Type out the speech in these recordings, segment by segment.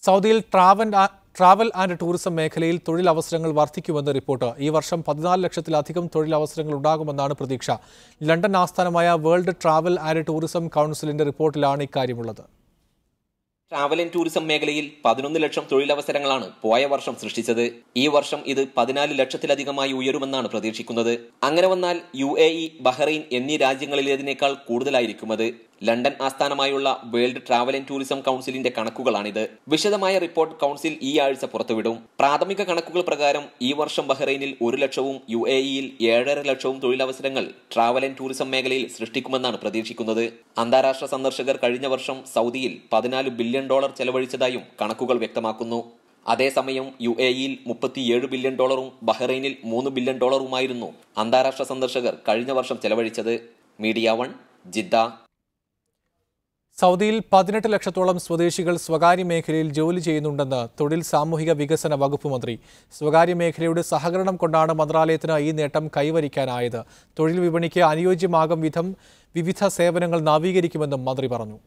സൗദിയിൽ travel and tourism മേഖലയിൽ തൊഴിലവസരങ്ങൾ വർദ്ധിക്കുമെന്ന് റിപ്പോർട്ട്. ഈ വർഷം 14 ലക്ഷത്തിലധികം തൊഴിലവസരങ്ങൾ ഉണ്ടാകുമെന്നാണ് പ്രതീക്ഷ. ലണ്ടൻ ആസ്ഥാനമായ വേൾഡ് ട്രാവൽ ആൻഡ് ടൂറിസം കൗൺസിലിന്റെ റിപ്പോർട്ടിലാണ് ഇക്കാര്യമുള്ളത്. ട്രാവൽ ആൻഡ് ടൂറിസം മേഖലയിൽ 11 ലക്ഷം തൊഴിലവസരങ്ങളാണ് പോയ വർഷം സൃഷ്ടിച്ചത്. ഈ വർഷം ഇത് 14 ലക്ഷത്തിലധികമായി ഉയരുമെന്നാണ് പ്രതീക്ഷിക്കുന്നത്. അങ്ങനെ വന്നാൽ UAE, ബഹ്റൈൻ എന്നീ രാജ്യങ്ങളിലേതിനേക്കാൾ കൂടുതലായിരിക്കും അത്. ലണ്ടൻ ആസ്ഥാനമായുള്ള വേൾഡ് ട്രാവൽ ആൻഡ് ടൂറിസം കൗൺസിലിന്റെ കണക്കുകളാണിത്. വിശദമായ റിപ്പോർട്ട് കൗൺസിൽ ഈ ആഴ്ച പുറത്തുവിടും. പ്രാഥമിക കണക്കുകൾ പ്രകാരം ഈ വർഷം ബഹ്റൈനിൽ 1 ലക്ഷവും UAEയിൽ 7.5 ലക്ഷവും തൊഴിലവസരങ്ങൾ ട്രാവൽ ആൻഡ് ടൂറിസം മേഖലയിൽ സൃഷ്ടിക്കുമെന്നാണ് പ്രതീക്ഷിക്കുന്നത്. അന്താരാഷ്ട്ര സന്ദർശകർ കഴിഞ്ഞ വർഷം സൗദിയിൽ $14 ബില്യൺ ചെലവഴിച്ചതായും കണക്കുകൾ വ്യക്തമാക്കുന്നു. അതേസമയം UAEയിൽ $37 ബില്യൺ, ബഹ്റൈനിൽ $3 ബില്യൺ അന്താരാഷ്ട്ര സന്ദർശകർ കഴിഞ്ഞ വർഷം ചെലവഴിച്ചത്. Media 1, Jeddah. സൗദിയിൽ 18 ലക്ഷത്തോളം സ്വദേശികൾ സ്വകാര്യ മേഖലയിൽ ജോലി ചെയ്യുന്നുണ്ടെന്ന് തൊഴിൽ സാമൂഹിക വികസന വകുപ്പ് മന്ത്രി. സ്വകാര്യ മേഖലയുടെ സഹകരണം കൊണ്ടാണ് മന്ത്രാലയത്തിന് ഈ നേട്ടം കൈവരിക്കാനായത്. തൊഴിൽ വിപണിക്ക് അനുയോജ്യമാകും വിധം വിവിധ സേവനങ്ങൾ നവീകരിക്കുമെന്നും മന്ത്രി പറഞ്ഞു.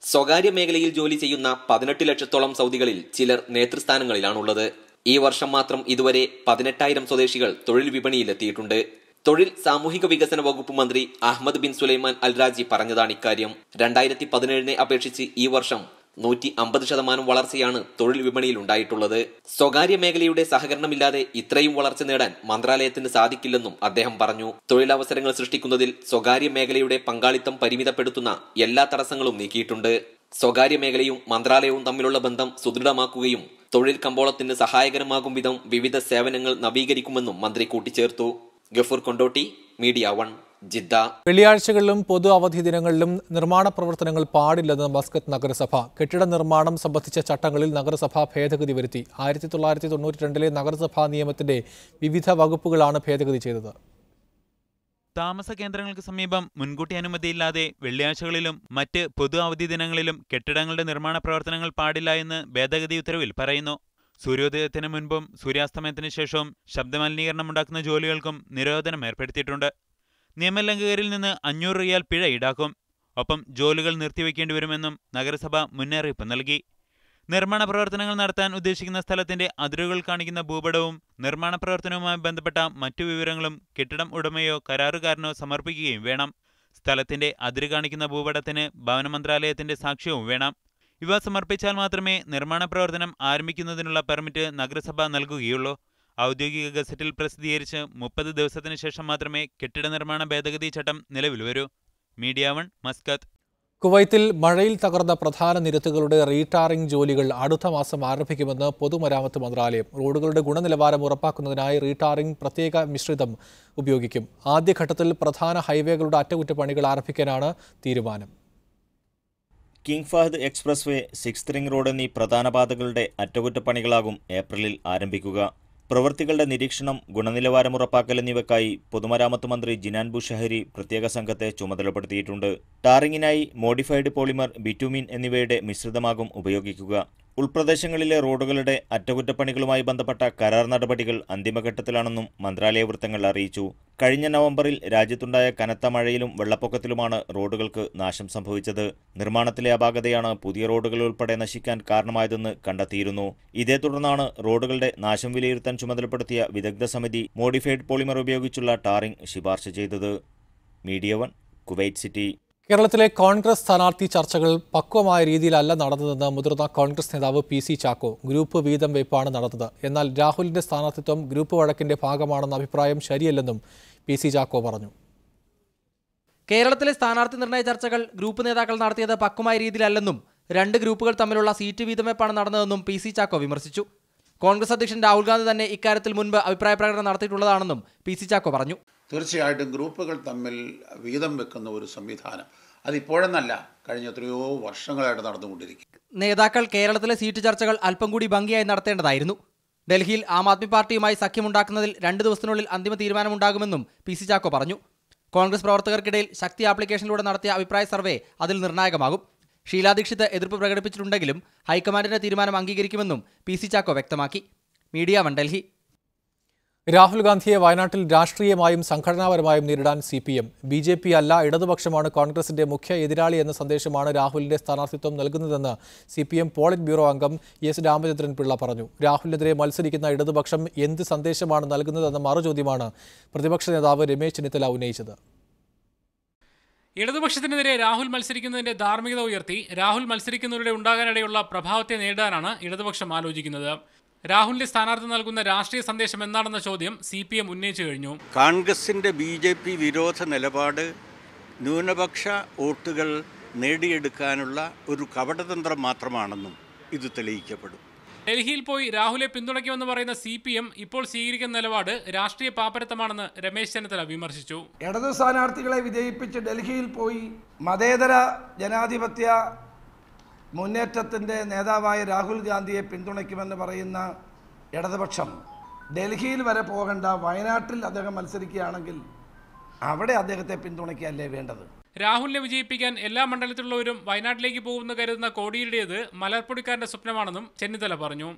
സ്വകാര്യ മേഖലയിൽ ജോലി ചെയ്യുന്ന 18 ലക്ഷത്തോളം സൗദികളിൽ ചിലർ നേതൃസ്ഥാനങ്ങളിലാണുള്ളത്. ഈ വർഷം മാത്രം ഇതുവരെ 18,000 സ്വദേശികൾ തൊഴിൽ വിപണിയിലെത്തിയിട്ടുണ്ട്. തൊഴിൽ സാമൂഹിക വികസന വകുപ്പ് മന്ത്രി അഹമ്മദ് ബിൻ സുലൈമാൻ അൽ രാജി പറഞ്ഞതാണ് ഇക്കാര്യം. 2017 അപേക്ഷിച്ച് ഈ വർഷം 150% വളർച്ചയാണ് തൊഴിൽ വിപണിയിൽ ഉണ്ടായിട്ടുള്ളത്. സ്വകാര്യ മേഖലയുടെ സഹകരണമില്ലാതെ ഇത്രയും വളർച്ച നേടാൻ മന്ത്രാലയത്തിന് സാധിക്കില്ലെന്നും അദ്ദേഹം പറഞ്ഞു. തൊഴിലവസരങ്ങൾ സൃഷ്ടിക്കുന്നതിൽ സ്വകാര്യ മേഖലയുടെ പങ്കാളിത്തം പരിമിതപ്പെടുത്തുന്ന എല്ലാ തടസ്സങ്ങളും നീക്കിയിട്ടുണ്ട്. സ്വകാര്യ മേഖലയും മന്ത്രാലയവും തമ്മിലുള്ള ബന്ധം സുദൃഢമാക്കുകയും തൊഴിൽ കമ്പോളത്തിന് സഹായകരമാകും വിധം വിവിധ സേവനങ്ങൾ നവീകരിക്കുമെന്നും മന്ത്രി കൂട്ടിച്ചേർത്തു. Gafoor Kondotty, media 1, Jeddah. വെള്ളിയാഴ്ചകളിലും പൊതു അവധി ദിനങ്ങളിലും നിർമ്മാണ പ്രവർത്തനങ്ങൾ പാടില്ലെന്ന് മസ്കത്ത് നഗരസഭ. കെട്ടിട നിർമ്മാണം സംബന്ധിച്ച ചട്ടങ്ങളിൽ നഗരസഭ ഭേദഗതി വരുത്തി. 1992 നഗരസഭാ നിയമത്തിന്റെ വിവിധ വകുപ്പുകളാണ് ഭേദഗതി ചെയ്തത്. താമസ കേന്ദ്രങ്ങൾക്ക് സമീപം മുൻകൂട്ടി അനുമതിയില്ലാതെ വെള്ളിയാഴ്ചകളിലും മറ്റ് പൊതു അവധി ദിനങ്ങളിലും കെട്ടിടങ്ങളുടെ നിർമ്മാണ പ്രവർത്തനങ്ങൾ പാടില്ല എന്ന് ഭേദഗതി ഉത്തരവിൽ പറയുന്നു. സൂര്യോദയത്തിന് മുൻപും സൂര്യാസ്തമയത്തിന് ശേഷവും ശബ്ദമലിനീകരണം ഉണ്ടാക്കുന്ന ജോലികൾക്കും നിരോധനം ഏർപ്പെടുത്തിയിട്ടുണ്ട്. നിയമലംഘകരിൽ നിന്ന് 500 റിയാൽ പിഴ ഈടാക്കും. ഒപ്പം ജോലികൾ നിർത്തിവെക്കേണ്ടി വരുമെന്നും നഗരസഭ മുന്നറിയിപ്പ് നൽകി. നിർമ്മാണ പ്രവർത്തനങ്ങൾ നടത്താൻ ഉദ്ദേശിക്കുന്ന സ്ഥലത്തിന്റെ അതിരുകൾ കാണിക്കുന്ന ഭൂപടവും നിർമ്മാണ പ്രവർത്തനവുമായി ബന്ധപ്പെട്ട മറ്റു വിവരങ്ങളും കെട്ടിടം ഉടമയോ കരാറുകാരനോ സമർപ്പിക്കുകയും വേണം. സ്ഥലത്തിന്റെ അതിര് കാണിക്കുന്ന ഭൂപടത്തിന് ഭവന മന്ത്രാലയത്തിന്റെ സാക്ഷ്യവും വേണം. ഇവ സമർപ്പിച്ചാൽ മാത്രമേ നിർമ്മാണ പ്രവർത്തനം ആരംഭിക്കുന്നതിനുള്ള പെർമിറ്റ് നഗരസഭ നൽകുകയുള്ളൂ. ഔദ്യോഗിക ഗസറ്റിൽ പ്രസിദ്ധീകരിച്ച് 30 ദിവസത്തിന് ശേഷം മാത്രമേ കെട്ടിട നിർമ്മാണ ഭേദഗതി ചട്ടം നിലവിൽ വരൂ. Media 1, Muscat. കുവൈത്തിൽ മഴയിൽ തകർന്ന പ്രധാന നിരത്തുകളുടെ റീടാറിംഗ് ജോലികൾ അടുത്ത മാസം ആരംഭിക്കുമെന്ന് പൊതുമരാമത്ത് മന്ത്രാലയം. റോഡുകളുടെ ഗുണനിലവാരം ഉറപ്പാക്കുന്നതിനായി റീടാറിംഗ് പ്രത്യേക മിശ്രിതം ഉപയോഗിക്കും. ആദ്യഘട്ടത്തിൽ പ്രധാന ഹൈവേകളുടെ അറ്റകുറ്റപ്പണികൾ ആരംഭിക്കാനാണ് തീരുമാനം. King Fahd expressway, 6th ring road എന്നീ പ്രധാന പാതകളുടെ അറ്റകുറ്റപ്പണികളാകും ഏപ്രിലിൽ ആരംഭിക്കുക. പ്രവൃത്തികളുടെ നിരീക്ഷണം, ഗുണനിലവാരം ഉറപ്പാക്കൽ എന്നിവയ്ക്കായി പൊതുമരാമത്ത് മന്ത്രി ജിനാൻ ബുഷഹരി പ്രത്യേക സംഘത്തെ ചുമതലപ്പെടുത്തിയിട്ടുണ്ട്. ടാറിങ്ങിനായി മോഡിഫൈഡ് പോളിമർ, ബിറ്റുമിൻ എന്നിവയുടെ മിശ്രിതമാകും ഉപയോഗിക്കുക. ഉൾപ്രദേശങ്ങളിലെ റോഡുകളുടെ അറ്റകുറ്റപ്പണികളുമായി ബന്ധപ്പെട്ട കരാർ നടപടികൾ അന്തിമഘട്ടത്തിലാണെന്നും മന്ത്രാലയ വൃത്തങ്ങൾ അറിയിച്ചു. കഴിഞ്ഞ നവംബറിൽ രാജ്യത്തുണ്ടായ കനത്ത മഴയിലും വെള്ളപ്പൊക്കത്തിലുമാണ് റോഡുകൾക്ക് നാശം സംഭവിച്ചത്. നിർമ്മാണത്തിലെ അപാകതയാണ് പുതിയ റോഡുകൾ ഉൾപ്പെടെ നശിക്കാൻ കാരണമായതെന്ന് കണ്ടെത്തിയിരുന്നു. ഇതേ തുടർന്നാണ് റോഡുകളുടെ നാശം വിലയിരുത്താൻ ചുമതലപ്പെടുത്തിയ വിദഗ്ധ സമിതി മോഡിഫൈഡ് പോളിമർ ഉപയോഗിച്ചുള്ള ടാറിംഗ് ശുപാർശ ചെയ്തത്. Media 1, Kuwait city. കേരളത്തിലെ കോൺഗ്രസ് സ്ഥാനാർത്ഥി ചർച്ചകൾ പക്വമായ രീതിയിലല്ല നടന്നതെന്ന് മുതിർന്ന കോൺഗ്രസ് നേതാവ് PC ചാക്കോ. ഗ്രൂപ്പ് വീതം വെയ്പ്പാണ് നടന്നത്. എന്നാൽ രാഹുലിന്റെ സ്ഥാനാർത്ഥിത്വം ഗ്രൂപ്പ് വഴക്കിന്റെ ഭാഗമാണെന്ന അഭിപ്രായം ശരിയല്ലെന്നും PC ചാക്കോ പറഞ്ഞു. കേരളത്തിലെ സ്ഥാനാർത്ഥി നിർണയ ചർച്ചകൾ ഗ്രൂപ്പ് നേതാക്കൾ നടത്തിയത് പക്വമായ രീതിയിലല്ലെന്നും 2 ഗ്രൂപ്പുകൾ തമ്മിലുള്ള സീറ്റ് വീതം വെയ്പ്പാണ് നടന്നതെന്നും PC ചാക്കോ വിമർശിച്ചു. കോൺഗ്രസ് അധ്യക്ഷൻ രാഹുൽ ഗാന്ധി തന്നെ ഇക്കാര്യത്തിൽ മുൻപ് അഭിപ്രായ പ്രകടനം നടത്തിയിട്ടുള്ളതാണെന്നും PC ചാക്കോ പറഞ്ഞു. തീർച്ചയായിട്ടും ഗ്രൂപ്പുകൾ തമ്മിൽ വീതം വെക്കുന്ന ഒരു സംവിധാനം അതിപ്പോഴെന്നല്ല, കഴിഞ്ഞ എത്രയോ വർഷങ്ങളായിട്ട് നടന്നുകൊണ്ടിരിക്കും. നേതാക്കൾ കേരളത്തിലെ സീറ്റ് ചർച്ചകൾ അല്പം കൂടി ഭംഗിയായി നടത്തേണ്ടതായിരുന്നു. ഡൽഹിയിൽ ആം ആദ്മി പാർട്ടിയുമായി സഖ്യമുണ്ടാക്കുന്നതിൽ 2 ദിവസത്തിനുള്ളിൽ അന്തിമ തീരുമാനമുണ്ടാകുമെന്നും PC ചാക്കോ പറഞ്ഞു. കോൺഗ്രസ് പ്രവർത്തകർക്കിടയിൽ ശക്തി ആപ്ലിക്കേഷനിലൂടെ നടത്തിയ അഭിപ്രായ സർവേ അതിൽ നിർണായകമാകും. ഷീലാ ദീക്ഷിത് എതിർപ്പ് പ്രകടിപ്പിച്ചിട്ടുണ്ടെങ്കിലും ഹൈക്കമാൻഡിന്റെ തീരുമാനം അംഗീകരിക്കുമെന്നും PC ചാക്കോ വ്യക്തമാക്കി. മീഡിയ 1, ഡൽഹി. രാഹുൽ ഗാന്ധിയെ വയനാട്ടിൽ രാഷ്ട്രീയമായും സംഘടനാപരമായും നേരിടാൻ CPM. BJP അല്ല, ഇടതുപക്ഷമാണ് കോൺഗ്രസിന്റെ മുഖ്യ എതിരാളി എന്ന സന്ദേശമാണ് രാഹുലിന്റെ സ്ഥാനാർത്ഥിത്വം നൽകുന്നതെന്ന് CPM പോളിറ്റ് ബ്യൂറോ അംഗം S. രാമചന്ദ്രൻ പിള്ള പറഞ്ഞു. രാഹുലിനെതിരെ മത്സരിക്കുന്ന ഇടതുപക്ഷം എന്ത് സന്ദേശമാണ് നൽകുന്നതെന്ന മറുചോദ്യമാണ് പ്രതിപക്ഷ നേതാവ് രമേശ് ചെന്നിത്തല ഉന്നയിച്ചത്. ഇടതുപക്ഷത്തിനെതിരെ രാഹുൽ മത്സരിക്കുന്നതിന്റെ ധാർമ്മികത ഉയർത്തി രാഹുൽ മത്സരിക്കുന്നവരുടെ ഉണ്ടാകാനിടയുള്ള പ്രഭാവത്തെ നേരിടാനാണ് ഇടതുപക്ഷം ആലോചിക്കുന്നത്. രാഹുലിന്റെ സ്ഥാനാർത്ഥി നൽകുന്ന രാഷ്ട്രീയ സന്ദേശം എന്താണെന്ന ചോദ്യം CPM ഉന്നയിച്ചു കഴിഞ്ഞു. കോൺഗ്രസിന്റെ BJP വിരോധ നിലപാട് ന്യൂനപക്ഷ വോട്ടുകൾ നേടിയെടുക്കാനുള്ള ഒരു കപടതന്ത്രം മാത്രമാണെന്നും ഇത് തെളിയിക്കപ്പെടും. ഡൽഹിയിൽ പോയി രാഹുലെ പിന്തുണയ്ക്കുമെന്ന് പറയുന്ന CPM ഇപ്പോൾ സ്വീകരിക്കുന്ന നിലപാട് രാഷ്ട്രീയ പാപ്പരത്തമാണെന്ന് രമേശ് ചെന്നിത്തല വിമർശിച്ചു. ഇടതു സ്ഥാനാർത്ഥികളെ വിജയിപ്പിച്ച് ഡൽഹിയിൽ പോയി മതേതര ജനാധിപത്യ മുന്നേറ്റത്തിൻ്റെ നേതാവായ രാഹുൽ ഗാന്ധിയെ പിന്തുണയ്ക്കുമെന്ന് പറയുന്ന ഇടതുപക്ഷം ഡൽഹിയിൽ വരെ പോകേണ്ട, വയനാട്ടിൽ അദ്ദേഹം മത്സരിക്കുകയാണെങ്കിൽ അവിടെ അദ്ദേഹത്തെ പിന്തുണയ്ക്കുകയല്ലേ വേണ്ടത്. രാഹുലിനെ വിജയിപ്പിക്കാൻ എല്ലാ മണ്ഡലത്തിലുള്ളവരും വയനാട്ടിലേക്ക് പോകുമെന്ന് കരുതുന്ന കോടിയേരിയുടേത് മലർപ്പൊടിക്കാരന്റെ സ്വപ്നമാണെന്നും ചെന്നിത്തല പറഞ്ഞു.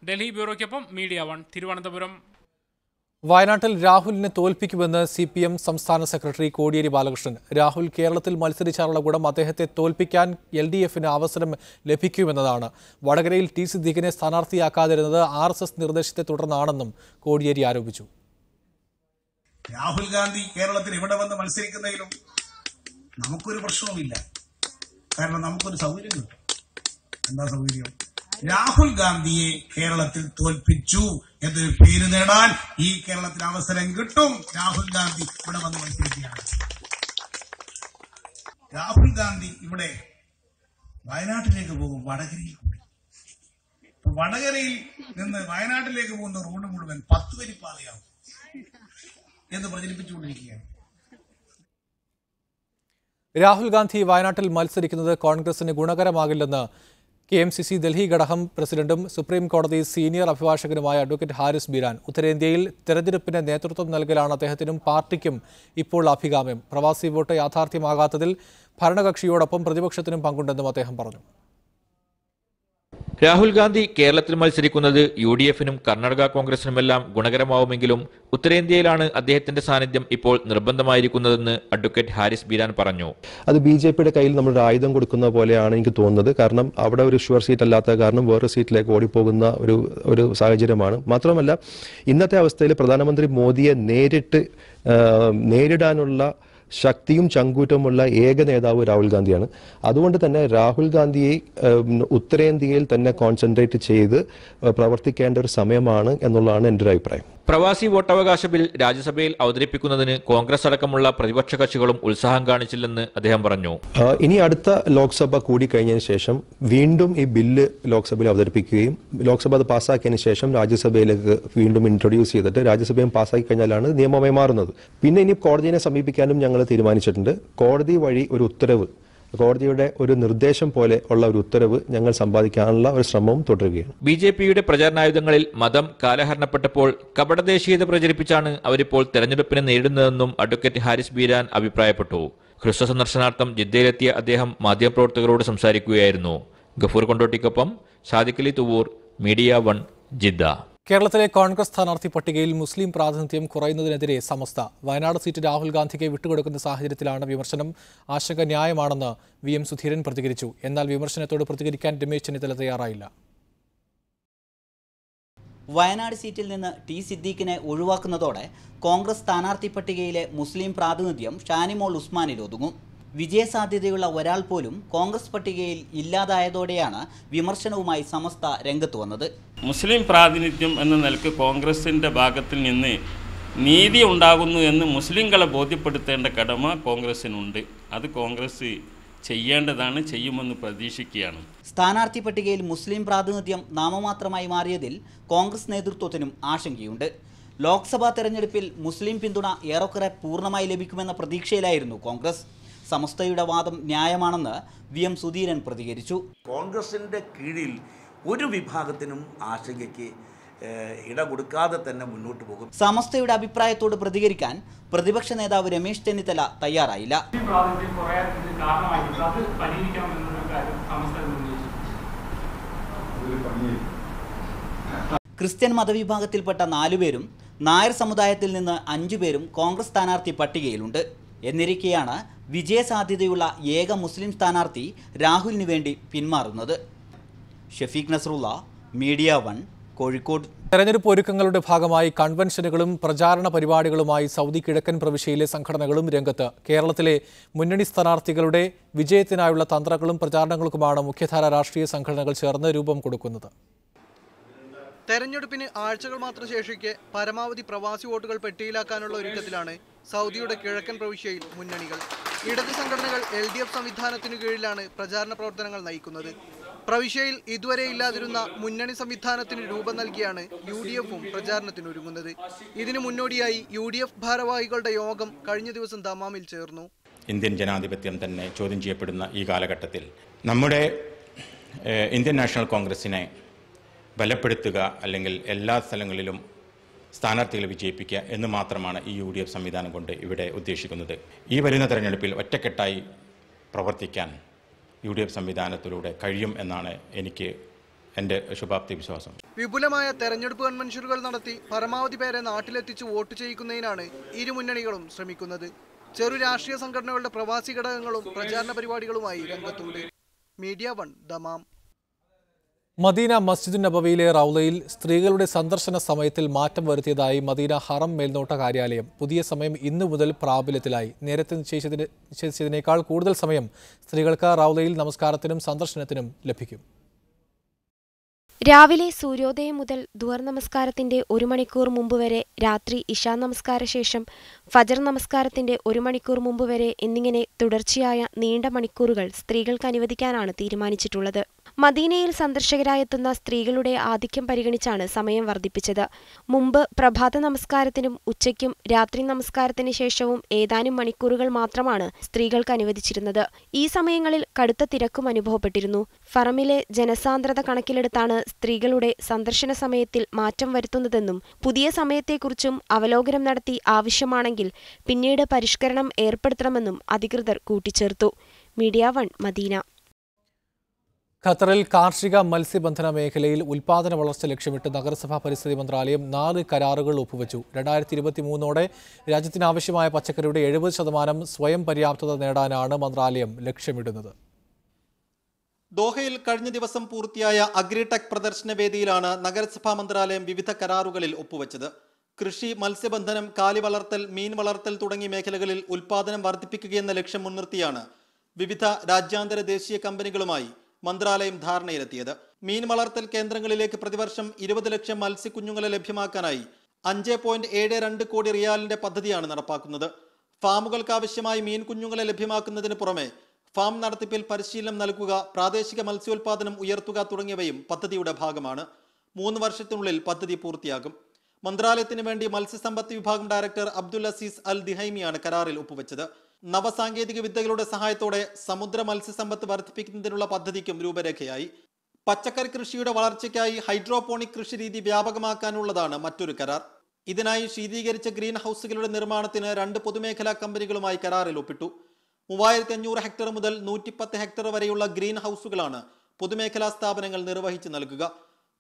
ഡൽഹി ബ്യൂറോയ്ക്കൊപ്പം മീഡിയ 1 തിരുവനന്തപുരം. വയനാട്ടിൽ രാഹുലിനെ തോൽപ്പിക്കുമെന്ന് CPM സംസ്ഥാന സെക്രട്ടറി കോടിയേരി ബാലകൃഷ്ണൻ. രാഹുൽ കേരളത്തിൽ മത്സരിച്ചാലുള്ള ഗുണം അദ്ദേഹത്തെ തോൽപ്പിക്കാൻ LDFന് അവസരം ലഭിക്കുമെന്നതാണ്. വടകരയിൽ T. സിദ്ദീഖിനെ സ്ഥാനാർത്ഥിയാക്കാതിരുന്നത് RSS നിർദ്ദേശത്തെ തുടർന്നാണെന്നും കോടിയേരി ആരോപിച്ചു. രാഹുൽ ഗാന്ധി കേരളത്തിൽ ഇവിടെ വന്ന് മത്സരിക്കുന്നതിലും നമുക്കൊരു പ്രശ്നവുമില്ല. കാരണം നമുക്കൊരു സൗകര്യം കിട്ടും. എന്താ സൗകര്യം? രാഹുൽ ഗാന്ധിയെ കേരളത്തിൽ തോൽപ്പിച്ചു എന്നൊരു പേര് നേടാൻ ഈ കേരളത്തിൽ അവസരം കിട്ടും. രാഹുൽ ഗാന്ധി ഇവിടെ വന്ന് മത്സരിക്കുകയാണ്. രാഹുൽ ഗാന്ധി ഇവിടെ വയനാട്ടിലേക്ക് പോകും, വടകരയിൽ കൂടി. വടകരയിൽ നിന്ന് വയനാട്ടിലേക്ക് പോകുന്ന റോഡ് മുഴുവൻ 10 വരിപ്പാതയാവും എന്ന് പ്രചരിപ്പിച്ചുകൊണ്ടിരിക്കുകയാണ്. രാഹുൽ ഗാന്ധി വയനാട്ടിൽ മത്സരിക്കുന്നത് കോൺഗ്രസിന് ഗുണകരമാകില്ലെന്ന് KMCC ഡൽഹി ഘടകം പ്രസിഡന്റും സുപ്രീം കോടതി സീനിയർ അഭിഭാഷകനുമായ അഡ്വക്കേറ്റ് ഹാരിസ് ബീരാൻ. ഉത്തരേന്ത്യയിൽ തെരഞ്ഞെടുപ്പിന് നേതൃത്വം നൽകലാണ് അദ്ദേഹത്തിനും പാർട്ടിക്കും ഇപ്പോൾ അഭികാമ്യം. പ്രവാസി വോട്ട് യാഥാർത്ഥ്യമാകാത്തതിൽ ഭരണകക്ഷിയോടൊപ്പം പ്രതിപക്ഷത്തിനും പങ്കുണ്ടെന്നും അദ്ദേഹം പറഞ്ഞു. രാഹുൽ ഗാന്ധി കേരളത്തിൽ മത്സരിക്കുന്നത് UDFനും കർണാടക കോൺഗ്രസിനുമെല്ലാം ഗുണകരമാവുമെങ്കിലും ഉത്തരേന്ത്യയിലാണ് അദ്ദേഹത്തിന്റെ സാന്നിധ്യം ഇപ്പോൾ നിർബന്ധമായിരിക്കുന്നതെന്ന് അഡ്വക്കേറ്റ് ഹാരിസ് ബീരാൻ പറഞ്ഞു. അത് BJPയുടെ കയ്യിൽ നമ്മൾ ആയുധം കൊടുക്കുന്ന പോലെയാണ് എനിക്ക് തോന്നുന്നത്. കാരണം അവിടെ ഒരു ഷുവർ സീറ്റ് അല്ലാത്ത കാരണം വേറെ സീറ്റിലേക്ക് ഓടിപ്പോകുന്ന ഒരു സാഹചര്യമാണ്. മാത്രമല്ല, ഇന്നത്തെ അവസ്ഥയിൽ പ്രധാനമന്ത്രി മോദിയെ നേരിടാനുള്ള ശക്തിയും ചങ്കൂറ്റമുള്ള ഏക നേതാവ് രാഹുൽ ഗാന്ധിയാണ്. അതുകൊണ്ട് തന്നെ രാഹുൽ ഗാന്ധിയെ ഉത്തരേന്ത്യയിൽ തന്നെ കോൺസെൻട്രേറ്റ് ചെയ്ത് പ്രവർത്തിക്കേണ്ട ഒരു സമയമാണ് എന്നുള്ളതാണ് എൻ്റെ ഒരു അഭിപ്രായം. പ്രവാസി വോട്ടവകാശ ബിൽ രാജ്യസഭയിൽ അവതരിപ്പിക്കുന്നതിന് കോൺഗ്രസ് അടക്കമുള്ള പ്രതിപക്ഷ കക്ഷികളും ഉത്സാഹം കാണിച്ചില്ലെന്ന് അദ്ദേഹം പറഞ്ഞു. ഇനി അടുത്ത ലോക്സഭ കൂടിക്കഴിഞ്ഞതിന് ശേഷം വീണ്ടും ഈ ബില്ല് ലോക്സഭയിൽ അവതരിപ്പിക്കുകയും ലോക്സഭ അത് പാസ്സാക്കിയതിനു ശേഷം രാജ്യസഭയിലേക്ക് വീണ്ടും ഇൻട്രൊഡ്യൂസ് ചെയ്തിട്ട് രാജ്യസഭയും പാസ്സാക്കി കഴിഞ്ഞാലാണ് നിയമമായി മാറുന്നത്. പിന്നെ ഇനി കോടതിയെ സമീപിക്കാനും ഞങ്ങൾ തീരുമാനിച്ചിട്ടുണ്ട്. കോടതി വഴി ഒരു ഉത്തരവ്, കോടതിയുടെ ഒരു നിർദ്ദേശം പോലെ ഉള്ള ഒരു ഉത്തരവ് ഞങ്ങൾ സമ്പാദിക്കാനുള്ള ഒരു ശ്രമവും തുടരുകയാണ്. BJPയുടെ പ്രചാരണായുധങ്ങളിൽ മതം കാലഹരണപ്പെട്ടപ്പോൾ കപടദേശീയത പ്രചരിപ്പിച്ചാണ് അവരിപ്പോൾ തെരഞ്ഞെടുപ്പിനെ നേരിടുന്നതെന്നും അഡ്വക്കേറ്റ് ഹാരിസ് ബീരാൻ അഭിപ്രായപ്പെട്ടു. ഹ്രസ്വ സന്ദർശനാർത്ഥം ജിദ്ദയിലെത്തിയ അദ്ദേഹം മാധ്യമപ്രവർത്തകരോട് സംസാരിക്കുകയായിരുന്നു. ഗഫൂർ കൊണ്ടോട്ടിക്കൊപ്പം സാദിഖ് അലി തുവൂർ, മീഡിയ 1 ജിദ്ദ. കേരളത്തിലെ കോൺഗ്രസ് സ്ഥാനാർത്ഥി പട്ടികയിൽ മുസ്ലിം പ്രാതിനിധ്യം കുറയുന്നതിനെതിരെ സമസ്ത. വയനാട് സീറ്റ് രാഹുൽ ഗാന്ധിക്ക് വിട്ടുകൊടുക്കുന്ന സാഹചര്യത്തിലാണ് വിമർശനം. ആശങ്ക ന്യായമാണെന്ന് VM സുധീരൻ പ്രതികരിച്ചു. എന്നാൽ വിമർശനത്തോട് പ്രതികരിക്കാൻ രമേശ് ചെന്നിത്തല തയ്യാറായില്ല. വയനാട് സീറ്റിൽ നിന്ന് T. സിദ്ദീഖിനെ ഒഴിവാക്കുന്നതോടെ കോൺഗ്രസ് സ്ഥാനാർത്ഥി പട്ടികയിലെ മുസ്ലിം പ്രാതിനിധ്യം ഷാനിമോൾ ഉസ്മാനിൽ ഒതുങ്ങും. വിജയസാധ്യതയുള്ള ഒരാൾ പോലും കോൺഗ്രസ് പട്ടികയിൽ ഇല്ലാതായതോടെയാണ് വിമർശനവുമായി സമസ്ത രംഗത്ത് വന്നത്. മുസ്ലിം പ്രാതിനിധ്യം എന്ന നിലക്ക് കോൺഗ്രസിൻ്റെ ഭാഗത്തിൽ നിന്ന് നീതി ഉണ്ടാകുന്നു എന്ന് മുസ്ലിങ്ങളെ ബോധ്യപ്പെടുത്തേണ്ട കടമ കോൺഗ്രസിനുണ്ട്. അത് കോൺഗ്രസ് ചെയ്യേണ്ടതാണ്, ചെയ്യുമെന്ന് പ്രതീക്ഷിക്കുകയാണ്. സ്ഥാനാർത്ഥി പട്ടികയിൽ മുസ്ലിം പ്രാതിനിധ്യം നാമമാത്രമായി മാറിയതിൽ കോൺഗ്രസ് നേതൃത്വത്തിനും ആശങ്കയുണ്ട്. ലോക്സഭാ തെരഞ്ഞെടുപ്പിൽ മുസ്ലിം പിന്തുണ ഏറെക്കുറെ പൂർണ്ണമായി ലഭിക്കുമെന്ന പ്രതീക്ഷയിലായിരുന്നു കോൺഗ്രസ്. സമസ്തയുടെ വാദം ന്യായമാണെന്ന് VM സുധീരൻ പ്രതികരിച്ചു. കോൺഗ്രസിൻ്റെ കീഴിൽ ഒരു വിഭാഗത്തിനും ആശങ്കയ്ക്ക് ഇട കൊടുക്കാതെ തന്നെ മുന്നോട്ട് പോകും. സമസ്തയുടെ അഭിപ്രായത്തോട് പ്രതികരിക്കാൻ പ്രതിപക്ഷ നേതാവ് രമേശ് ചെന്നിത്തല തയ്യാറായില്ല. ക്രിസ്ത്യൻ മതവിഭാഗത്തിൽപ്പെട്ട 4 പേരും നായർ സമുദായത്തിൽ നിന്ന് 5 പേരും കോൺഗ്രസ് സ്ഥാനാർത്ഥി പട്ടികയിലുണ്ട്. എന്നിരിക്കെയാണ് വിജയസാധ്യതയുള്ള ഏക മുസ്ലിം സ്ഥാനാർത്ഥി രാഹുലിന് വേണ്ടി പിന്മാറുന്നത്. ഷഫീഖ് നസ്രുള്ള, മീഡിയ 1, കോഴിക്കോട്. തെരഞ്ഞെടുപ്പ് ഒരുക്കങ്ങളുടെ ഭാഗമായി കൺവെൻഷനുകളും പ്രചാരണ പരിപാടികളുമായി സൗദി കിഴക്കൻ പ്രവിശ്യയിലെ സംഘടനകളും രംഗത്ത്. കേരളത്തിലെ മുന്നണി സ്ഥാനാർത്ഥികളുടെ വിജയത്തിനായുള്ള തന്ത്രങ്ങളും പ്രചാരണങ്ങൾക്കുമാണ് മുഖ്യധാര രാഷ്ട്രീയ സംഘടനകൾ ചേർന്ന് രൂപം കൊടുക്കുന്നത്. തെരഞ്ഞെടുപ്പിന് ആഴ്ചകൾ മാത്രം ശേഷിക്കെ പരമാവധി പ്രവാസി വോട്ടുകൾ പെട്ടിയിലാക്കാനുള്ള ഒരുക്കത്തിലാണ് സൗദിയുടെ കിഴക്കൻ പ്രവിശ്യയിൽ മുന്നണികൾ. ഇടത് സംഘടനകൾ LDF സംവിധാനത്തിനു കീഴിലാണ് പ്രചാരണ പ്രവർത്തനങ്ങൾ നയിക്കുന്നത്. പ്രവിശ്യയിൽ ഇതുവരെ ഇല്ലാതിരുന്ന മുന്നണി സംവിധാനത്തിന് രൂപം നൽകിയാണ് UDFും പ്രചാരണത്തിനൊരുങ്ങുന്നത്. ഇതിനു മുന്നോടിയായി UDF ഭാരവാഹികളുടെ യോഗം കഴിഞ്ഞ ദിവസം ദമാമിൽ ചേർന്നു. ഇന്ത്യൻ ജനാധിപത്യം തന്നെ ചോദ്യം ചെയ്യപ്പെടുന്ന ഈ കാലഘട്ടത്തിൽ നമ്മുടെ ഇന്ത്യൻ നാഷണൽ കോൺഗ്രസിനെ ബലപ്പെടുത്തുക, അല്ലെങ്കിൽ എല്ലാ സ്ഥലങ്ങളിലും സ്ഥാനാർത്ഥികളെ വിജയിപ്പിക്കുക എന്ന് മാത്രമാണ് ഈ UDF സംവിധാനം കൊണ്ട് ഇവിടെ ഉദ്ദേശിക്കുന്നത്. ഈ വരുന്ന തെരഞ്ഞെടുപ്പിൽ ഒറ്റക്കെട്ടായി പ്രവർത്തിക്കാൻ UDF സംവിധാനത്തിലൂടെ കഴിയും എന്നാണ് എൻ്റെ ശുഭാപ്തി വിശ്വാസം. വിപുലമായ തെരഞ്ഞെടുപ്പ് കൺവെൻഷനുകൾ നടത്തി പരമാവധി പേരെ നാട്ടിലെത്തിച്ച് വോട്ട് ചെയ്യിക്കുന്നതിനാണ് ഇരു മുന്നണികളും ശ്രമിക്കുന്നത്. ചെറു രാഷ്ട്രീയ സംഘടനകളുടെ പ്രവാസി ഘടകങ്ങളും പ്രചാരണ പരിപാടികളുമായി രംഗത്തുണ്ട്. Media 1, Dammam. മദീന മസ്ജിദുൻ നബവിയിലെ റൗളയിൽ സ്ത്രീകളുടെ സന്ദർശന സമയത്തിൽ മാറ്റം വരുത്തിയതായി മദീന ഹറം മേൽനോട്ട കാര്യാലയം. പുതിയ സമയം ഇന്നു മുതൽ പ്രാബല്യത്തിലായി. നേരത്തെ നിശ്ചയിച്ചതിനേക്കാൾ കൂടുതൽ സമയം സ്ത്രീകൾക്ക് റൗളയിൽ നമസ്കാരത്തിനും സന്ദർശനത്തിനും ലഭിക്കും. രാവിലെ സൂര്യോദയം മുതൽ ദുഹർ നമസ്കാരത്തിന്റെ 1 മണിക്കൂർ മുമ്പ് വരെ, രാത്രി ഇശാ നമസ്കാര ശേഷം ഫജർ നമസ്കാരത്തിന്റെ 1 മണിക്കൂർ മുമ്പ് വരെ എന്നിങ്ങനെ തുടർച്ചയായ നീണ്ട മണിക്കൂറുകൾ സ്ത്രീകൾക്ക് അനുവദിക്കാനാണ് തീരുമാനിച്ചിട്ടുള്ളത്. മദീനയിൽ സന്ദർശകരായെത്തുന്ന സ്ത്രീകളുടെ ആധിക്യം പരിഗണിച്ചാണ് സമയം വർദ്ധിപ്പിച്ചത്. മുമ്പ് പ്രഭാത നമസ്കാരത്തിനും ഉച്ചയ്ക്കും രാത്രി നമസ്കാരത്തിന് ശേഷവും ഏതാനും മണിക്കൂറുകൾ മാത്രമാണ് സ്ത്രീകൾക്ക് അനുവദിച്ചിരുന്നത്. ഈ സമയങ്ങളിൽ കടുത്ത തിരക്കും അനുഭവപ്പെട്ടിരുന്നു. ഫറമിലെ ജനസാന്ദ്രത കണക്കിലെടുത്താണ് സ്ത്രീകളുടെ സന്ദർശന സമയത്തിൽ മാറ്റം വരുത്തുന്നതെന്നും പുതിയ സമയത്തെക്കുറിച്ചും അവലോകനം നടത്തി ആവശ്യമാണെങ്കിൽ പിന്നീട് പരിഷ്കരണം ഏർപ്പെടുത്തണമെന്നും അധികൃതർ കൂട്ടിച്ചേർത്തു. Media 1, Medina. ഖത്തറിൽ കാർഷിക മത്സ്യബന്ധന മേഖലയിൽ ഉൽപാദന വളർച്ച ലക്ഷ്യമിട്ട് നഗരസഭാ പരിസ്ഥിതി മന്ത്രാലയം 4 കരാറുകൾ ഒപ്പുവച്ചു. 2023ഓടെ രാജ്യത്തിനാവശ്യമായ പച്ചക്കറിയുടെ 70% സ്വയം പര്യാപ്തത നേടാനാണ് മന്ത്രാലയം ലക്ഷ്യമിടുന്നത്. ദോഹയിൽ കഴിഞ്ഞ ദിവസം പൂർത്തിയായ അഗ്രിടെക് പ്രദർശന വേദിയിലാണ് നഗരസഭാ മന്ത്രാലയം വിവിധ കരാറുകളിൽ ഒപ്പുവെച്ചത്. കൃഷി, മത്സ്യബന്ധനം, കാലി വളർത്തൽ, മീൻ വളർത്തൽ തുടങ്ങിയ മേഖലകളിൽ ഉൽപാദനം വർദ്ധിപ്പിക്കുകയെന്ന ലക്ഷ്യം മുൻനിർത്തിയാണ് വിവിധ രാജ്യാന്തര ദേശീയ കമ്പനികളുമായി മന്ത്രാലയം ധാരണയിലെത്തിയത്. മീൻ വളർത്തൽ കേന്ദ്രങ്ങളിലേക്ക് പ്രതിവർഷം 20 ലക്ഷം മത്സ്യക്കുഞ്ഞുങ്ങളെ ലഭ്യമാക്കാനായി 5.72 കോടി റിയാലിന്റെ പദ്ധതിയാണ് നടപ്പാക്കുന്നത്. ഫാമുകൾക്കാവശ്യമായി മീൻ കുഞ്ഞുങ്ങളെ ലഭ്യമാക്കുന്നതിന് പുറമെ ഫാം നടത്തിപ്പിൽ പരിശീലനം നൽകുക, പ്രാദേശിക മത്സ്യോൽപാദനം ഉയർത്തുക തുടങ്ങിയവയും പദ്ധതിയുടെ ഭാഗമാണ്. 3 വർഷത്തിനുള്ളിൽ പദ്ധതി പൂർത്തിയാകും. മന്ത്രാലയത്തിന് വേണ്ടി മത്സ്യസമ്പത്ത് വിഭാഗം ഡയറക്ടർ അബ്ദുൽ അസീസ് അൽ ദിഹൈമിയാണ് കരാറിൽ ഒപ്പുവെച്ചത്. നവസാങ്കേതിക വിദ്യകളുടെ സഹായത്തോടെ സമുദ്ര മത്സ്യസമ്പത്ത് വർദ്ധിപ്പിക്കുന്നതിനുള്ള പദ്ധതിക്കും രൂപരേഖയായി. പച്ചക്കറി കൃഷിയുടെ വളർച്ചയ്ക്കായി ഹൈഡ്രോപോണിക് കൃഷി രീതി വ്യാപകമാക്കാനുള്ളതാണ് മറ്റൊരു കരാർ. ഇതിനായി ശീതീകരിച്ച ഗ്രീൻ ഹൗസുകളുടെ നിർമ്മാണത്തിന് 2 പൊതുമേഖലാ കമ്പനികളുമായി കരാറിൽ ഒപ്പിട്ടു. 3500 ഹെക്ടർ മുതൽ 110 ഹെക്ടർ വരെയുള്ള ഗ്രീൻ ഹൗസുകളാണ് പൊതുമേഖലാ സ്ഥാപനങ്ങൾ നിർവഹിച്ചു നൽകുക.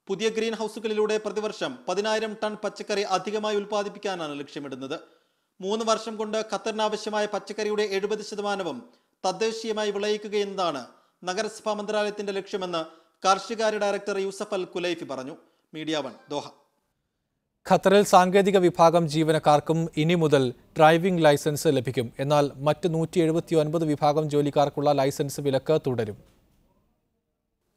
പുതിയ ഗ്രീൻ ഹൗസുകളിലൂടെ പ്രതിവർഷം 10,000 ടൺ പച്ചക്കറി അധികമായി ഉൽപ്പാദിപ്പിക്കാനാണ് ലക്ഷ്യമിടുന്നത്. 3 വർഷം കൊണ്ട് ഖത്തറിനാവശ്യമായ പച്ചക്കറിയുടെ 70% തദ്ദേശീയമായി വിളയിക്കുകയെന്നതാണ് നഗരസഭാ മന്ത്രാലയത്തിന്റെ ലക്ഷ്യമെന്ന് കാർഷികാര്യ ഡയറക്ടർ യൂസഫ് അൽ കുലൈഫി പറഞ്ഞു. Media 1, Doha. ഖത്തറിൽ സാങ്കേതിക വിഭാഗം ജീവനക്കാർക്കും ഇനി മുതൽ ഡ്രൈവിംഗ് ലൈസൻസ് ലഭിക്കും. എന്നാൽ മറ്റ് 179 വിഭാഗം ജോലിക്കാർക്കുള്ള ലൈസൻസ് വിലക്ക് തുടരും.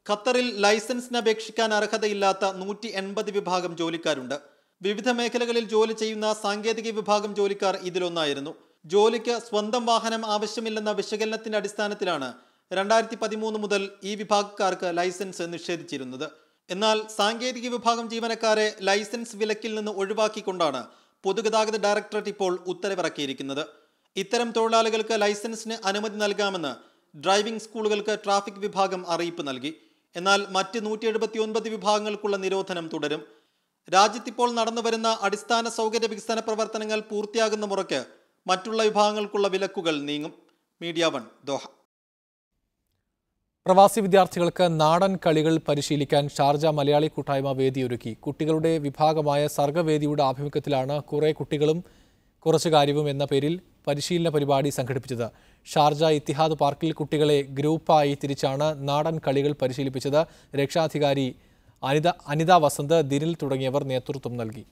ഖത്തറിൽ ലൈസൻസിന് അപേക്ഷിക്കാൻ അർഹതയില്ലാത്ത 180 വിഭാഗം ജോലിക്കാരുണ്ട്. വിവിധ മേഖലകളിൽ ജോലി ചെയ്യുന്ന സാങ്കേതിക വിഭാഗം ജോലിക്കാർ ഇതിലൊന്നായിരുന്നു. ജോലിക്ക് സ്വന്തം വാഹനം ആവശ്യമില്ലെന്ന വിശകലനത്തിന്റെ അടിസ്ഥാനത്തിലാണ് 2013 മുതൽ ഈ വിഭാഗക്കാർക്ക് ലൈസൻസ് നിഷേധിച്ചിരുന്നത്. എന്നാൽ സാങ്കേതിക വിഭാഗം ജീവനക്കാരെ ലൈസൻസ് വിലക്കിൽ നിന്ന് ഒഴിവാക്കിക്കൊണ്ടാണ് പൊതുഗതാഗത ഡയറക്ടറേറ്റ് ഇപ്പോൾ ഉത്തരവിറക്കിയിരിക്കുന്നത്. ഇത്തരം തൊഴിലാളികൾക്ക് ലൈസൻസിന് അനുമതി നൽകാമെന്ന് ഡ്രൈവിംഗ് സ്കൂളുകൾക്ക് ട്രാഫിക് വിഭാഗം അറിയിപ്പ് നൽകി. എന്നാൽ മറ്റ് 179 വിഭാഗങ്ങൾക്കുള്ള നിരോധനം തുടരും. രാജ്യത്തിപ്പോൾ നടന്നുവരുന്ന അടിസ്ഥാന സൗകര്യ വികസന പ്രവർത്തനങ്ങൾ പൂർത്തിയാകുന്ന മുറയ്ക്ക് മറ്റുള്ള വിഭാഗങ്ങൾക്കുള്ള വിലക്കുകൾ നീങ്ങും. Media 1, Doha. പ്രവാസി വിദ്യാർത്ഥികൾക്ക് നാടൻ കളികൾ പരിശീലിക്കാൻ ഷാർജ മലയാളി കൂട്ടായ്മ വേദിയൊരുക്കി. കുട്ടികളുടെ വിഭാഗമായ സർഗവേദിയുടെ ആഭിമുഖ്യത്തിലാണ് കുറേ കുട്ടികളും കുറച്ചു കാര്യവും എന്ന പേരിൽ പരിശീലന പരിപാടി സംഘടിപ്പിച്ചത്. ഷാർജ ഇത്തിഹാദ് പാർക്കിൽ കുട്ടികളെ ഗ്രൂപ്പായി തിരിച്ചാണ് നാടൻ കളികൾ പരിശീലിപ്പിച്ചത്. രക്ഷാധികാരി അനിത വസന്ത്, ദിനിൽ തുടങ്ങിയവർ നേതൃത്വം നൽകി.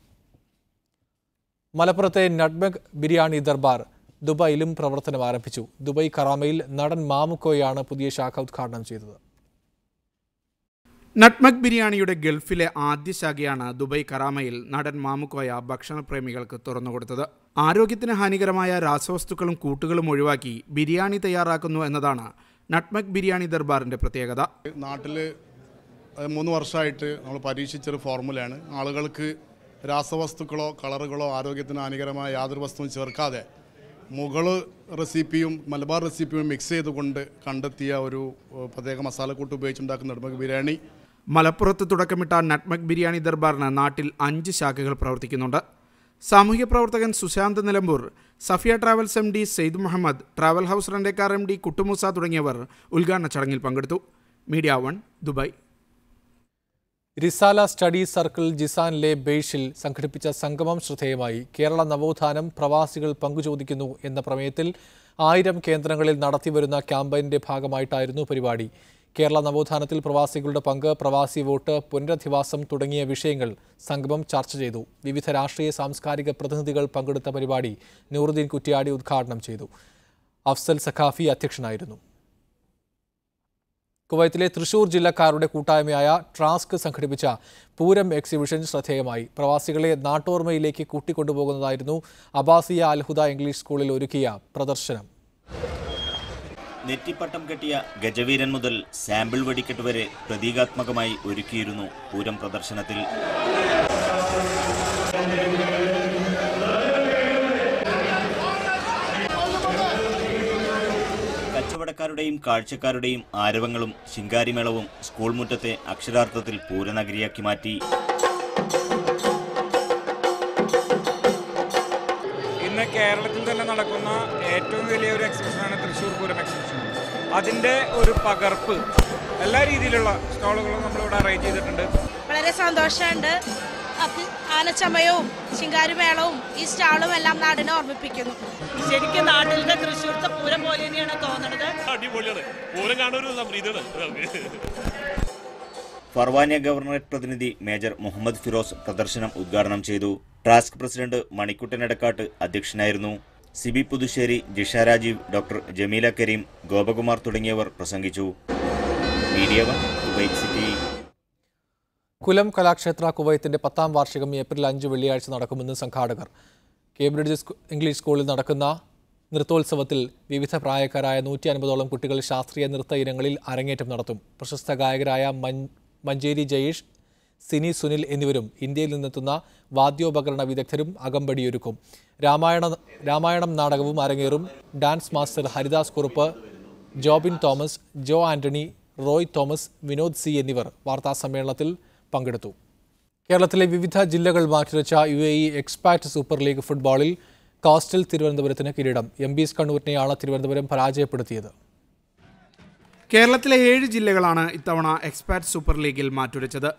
മലപ്പുറത്തെ നട്ട്മെഗ് ബിരിയാണി ദർബാർ ദുബായിലും പ്രവർത്തനം ആരംഭിച്ചു. ദുബായ് കറാമയിൽ നടൻ മാമുക്കോയാണ് പുതിയ ശാഖ ഉദ്ഘാടനം ചെയ്തത്. നട്ട്മെഗ് ബിരിയാണിയുടെ ഗൾഫിലെ ആദ്യ ശാഖയാണ് ദുബായ് കറാമയിൽ നടൻ മാമുക്കോയ ഭക്ഷണപ്രേമികൾക്ക് തുറന്നുകൊടുത്തത്. ആരോഗ്യത്തിന് ഹാനികരമായ രാസവസ്തുക്കളും കൂട്ടുകളും ഒഴിവാക്കി ബിരിയാണി തയ്യാറാക്കുന്നു എന്നതാണ് നട്ട്മെഗ് ബിരിയാണി ദർബാറിന്റെ പ്രത്യേകത. നാട്ടിൽ 3 വർഷമായിട്ട് നമ്മൾ പരീക്ഷിച്ചൊരു ഫോർമുലയാണ്. ആളുകൾക്ക് രാസവസ്തുക്കളോ കളറുകളോ ആരോഗ്യത്തിന് ഹാനികരമായ യാതൊരു വസ്തുവും ചേർക്കാതെ മുഗൾ റെസിപ്പിയും മലബാർ റെസിപ്പിയും മിക്സ് ചെയ്തുകൊണ്ട് കണ്ടെത്തിയ ഒരു പ്രത്യേക മസാലക്കൂട്ട് ഉപയോഗിച്ചുണ്ടാക്കുന്ന നട്ട്മെഗ് ബിരിയാണി. മലപ്പുറത്ത് തുടക്കമിട്ട നട്ട്മെഗ് ബിരിയാണി ദർബാറിന് നാട്ടിൽ 5 ശാഖകൾ പ്രവർത്തിക്കുന്നുണ്ട്. സാമൂഹ്യ പ്രവർത്തകൻ Sushant Nilambur, Safiya travels MD Syed Muhammad, travel house rent a car MD Kuttumoosa തുടങ്ങിയവർ ഉദ്ഘാടന ചടങ്ങിൽ പങ്കെടുത്തു. Media 1 Dubai. Risala study circle ജിസാനിലെ ബേഷിൽ സംഘടിപ്പിച്ച സംഗമം ശ്രദ്ധേയമായി. കേരള നവോത്ഥാനം പ്രവാസികൾ പങ്കുചോദിക്കുന്നു എന്ന പ്രമേയത്തിൽ 1000 കേന്ദ്രങ്ങളിൽ നടത്തിവരുന്ന ക്യാമ്പയിന്റെ ഭാഗമായിട്ടായിരുന്നു പരിപാടി. കേരള നവോത്ഥാനത്തിൽ പ്രവാസികളുടെ പങ്ക്, പ്രവാസി വോട്ട്, പുനരധിവാസം തുടങ്ങിയ വിഷയങ്ങൾ സംഗമം ചർച്ച ചെയ്തു. വിവിധ രാഷ്ട്രീയ സാംസ്കാരിക പ്രതിനിധികൾ പങ്കെടുത്ത പരിപാടി നൂറുദ്ദീൻ കുറ്റിയാടി ഉദ്ഘാടനം ചെയ്തു. അഫ്സൽ സഖാഫി അധ്യക്ഷനായിരുന്നു. കുവൈത്തിലെ തൃശൂർ ജില്ലക്കാരുടെ കൂട്ടായ്മയായ ട്രാസ്ക് സംഘടിപ്പിച്ച പൂരം എക്സിബിഷൻ ശ്രദ്ധേയമായി. പ്രവാസികളെ നാട്ടോർമയിലേക്ക് കൂട്ടിക്കൊണ്ടുപോകുന്നതായിരുന്നു അബാസിയ അൽഹുദ ഇംഗ്ലീഷ് സ്കൂളിൽ ഒരുക്കിയ പ്രദർശനം. നെറ്റിപ്പട്ടം കെട്ടിയ ഗജവീരൻ മുതൽ സാമ്പിൾ വെടിക്കെട്ട് വരെ പ്രതീകാത്മകമായി ഒരുക്കിയിരുന്നു പൂരം പ്രദർശനത്തിൽ. കച്ചവടക്കാരുടെയും കാഴ്ചക്കാരുടെയും ആരവങ്ങളും ശിങ്കാരിമേളവും സ്കൂൾ മുറ്റത്തെ അക്ഷരാർത്ഥത്തിൽ പൂരനഗരിയാക്കി മാറ്റി. ഇന്ന് കേരളത്തിൽ തന്നെ നടക്കുന്ന ഏറ്റവും വലിയൊരു എക്സിബിഷനാണ് തൃശ്ശൂർ പൂരം എക്സിബിഷൻ. അതിൻ്റെ ഒരു പകർപ്പ് എല്ലാ രീതിയിലുള്ള സ്റ്റാളുകളും നമ്മളിവിടെ അറേഞ്ച് ചെയ്തിട്ടുണ്ട്. വളരെ സന്തോഷമുണ്ട്. ആനച്ചമയവും ശിങ്കാരിമേളവും ഈ സ്റ്റാളും എല്ലാം നാടിനെ ഓർമ്മിപ്പിക്കുന്നു. ശരിക്കും നാട്ടിലത്തെ തൃശ്ശൂർത്തെ പൂരം പോലെ തന്നെയാണ് തോന്നുന്നത്. അടിപൊളിയാണ്. പൂരം കാണൊരു സംരീതാണ്. ഫർവാനിയ ഗവർണറേറ്റ് പ്രതിനിധി മേജർ മുഹമ്മദ് ഫിറോസ് പ്രദർശനം ഉദ്ഘാടനം ചെയ്തു. ട്രാസ്ക് പ്രസിഡന്റ് മണിക്കുട്ടൻ എടക്കാട്ട് അധ്യക്ഷനായിരുന്നു. സിബി പുതുശ്ശേരി, ജിഷ രാജീവ്, ഡോക്ടർ ജമീല കരീം, ഗോപകുമാർ തുടങ്ങിയവർ പ്രസംഗിച്ചു. Media 1 Kuwait city. കുലം കലാക്ഷേത്ര കുവൈത്തിന്റെ 10ാം വാർഷികം ഏപ്രിൽ 5 വെള്ളിയാഴ്ച നടക്കുമെന്ന് സംഘാടകർ. കേംബ്രിഡ്ജ് ഇംഗ്ലീഷ് സ്കൂളിൽ നടക്കുന്ന നൃത്തോത്സവത്തിൽ വിവിധ പ്രായക്കാരായ 150ഓളം കുട്ടികൾ ശാസ്ത്രീയ നൃത്ത ഇനങ്ങളിൽ അരങ്ങേറ്റം നടത്തും. പ്രശസ്ത ഗായകരായ മഞ്ചേരി ജയേഷ്, സിനി സുനിൽ എന്നിവരും ഇന്ത്യയിൽ നിന്നെത്തുന്ന വാദ്യോപകരണ വിദഗ്ധരും അകമ്പടിയൊരുക്കും. രാമായണം നാടകവും അരങ്ങേറും. Dance master Haridas Kurup, Jobin Thomas, Jo Antony, Roy Thomas, Vinod C എന്നിവർ വാർത്താസമ്മേളനത്തിൽ പങ്കെടുത്തു. കേരളത്തിലെ വിവിധ ജില്ലകൾ മാറ്റിവെച്ച UAE എക്സ്പാറ്റ് സൂപ്പർ ലീഗ് ഫുട്ബോളിൽ കോസ്റ്റൽ തിരുവനന്തപുരത്തിന് കിരീടം. MBS കണ്ണൂരിനെയാണ് തിരുവനന്തപുരം പരാജയപ്പെടുത്തിയത്. കേരളത്തിലെ 7 ജില്ലകളാണ് ഇത്തവണ എക്സ്പാറ്റ് സൂപ്പർ ലീഗിൽ മാറ്റുരച്ചത്.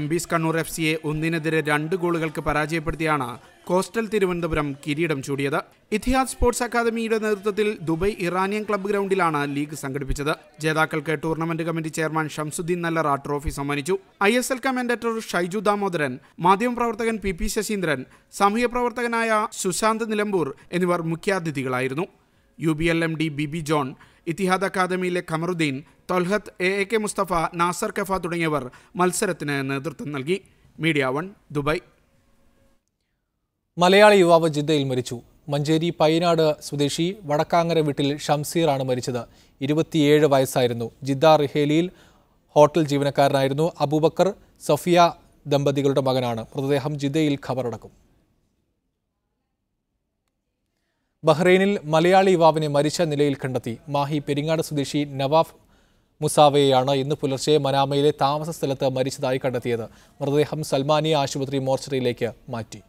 MBS കണ്ണൂർ FCയെ 1-നെതിരെ 2 ഗോളുകൾക്ക് പരാജയപ്പെടുത്തിയാണ് കോസ്റ്റൽ തിരുവനന്തപുരം കിരീടം ചൂടിയത്. ഇത്തിഹാദ് സ്പോർട്സ് അക്കാദമിയുടെ നേതൃത്വത്തിൽ ദുബായ് ഇറാനിയൻ ക്ലബ്ബ് ഗ്രൗണ്ടിലാണ് ലീഗ് സംഘടിപ്പിച്ചത്. ജേതാക്കൾക്ക് tournament committee chairman Shamsuddin Nallara trophy സമ്മാനിച്ചു. ISL കമന്റേറ്റർ ഷൈജു ദാമോദരൻ, മാധ്യമപ്രവർത്തകൻ PP ശശീന്ദ്രൻ, സാമൂഹ്യ പ്രവർത്തകനായ സുശാന്ത് നിലമ്പൂർ എന്നിവർ മുഖ്യാതിഥികളായിരുന്നു. UBL MD BB John, Etihad അക്കാദമിയിലെ ഖമറുദ്ദീൻ, തൊൽഹത്ത്, AK മുസ്തഫ, നാസർ കഫ തുടങ്ങിയവർ മത്സരത്തിന് നേതൃത്വം നൽകി. Media 1 Dubai. മലയാളി യുവാവ് ജിദ്ദയിൽ മരിച്ചു. മഞ്ചേരി പയ്യനാട് സ്വദേശി വടക്കാങ്ങര വീട്ടിൽ ഷംസീറാണ് മരിച്ചത്. 27 വയസ്സായിരുന്നു. ജിദ്ദ റിഹേലിയിൽ ഹോട്ടൽ ജീവനക്കാരനായിരുന്നു. അബൂബക്കർ സഫിയ ദമ്പതികളുടെ മകനാണ്. മൃതദേഹം ജിദ്ദയിൽ ഖബറടക്കും. ബഹ്റൈനിൽ മലയാളി യുവാവിനെ മരിച്ച നിലയിൽ കണ്ടെത്തി. മാഹി പെരിങ്ങാട് സ്വദേശി നവാഫ് മുസാവയെയാണ് ഇന്ന് പുലർച്ചെ മനാമയിലെ താമസ സ്ഥലത്ത് മരിച്ചതായി കണ്ടെത്തിയത്. മൃതദേഹം സൽമാനിയ ആശുപത്രി മോർച്ചറിയിലേക്ക് മാറ്റി.